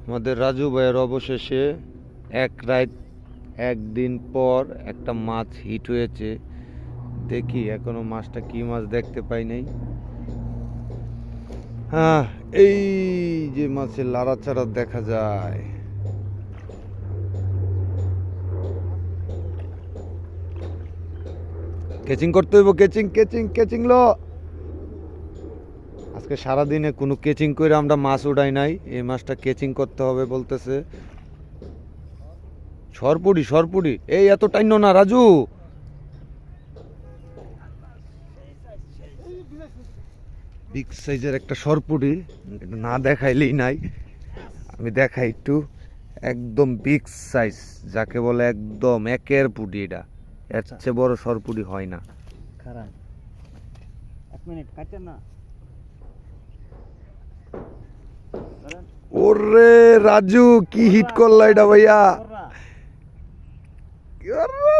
আমাদের রাজু ভাইয়ের অবশেষে এক রাত একদিন পর একটা মাছ হিট হয়েছে। দেখি এখনো মাছটা কি মাছ দেখতে পাই নাই। হ্যাঁ, এই যে মাছের লাড়াচাড়া দেখা যায়। কেচিং করতে হইব, কেচিং কেচিং কেচিং লো। আজকে সারাদিনে কোনো কেচিং করে আমরা মাছ উঠাই নাই, এই মাছটা কেচিং করতে হবে বলতেছে। সরপুরি সরপুরি, এই এত টাইনো না রাজু। বিগ সাইজের একটা সরপুরি, না দেখাইলেই নাই, আমি দেখাই একটু। একদম বিগ সাইজ, যাকে বলে একদম একের পুটি। এটা এর চেয়ে বড় সরপুরি হয় না। খারাপ, এক মিনিট কাটেন না। ওরে রাজু, কি হিট করলা এটা ভাইয়া। ওরে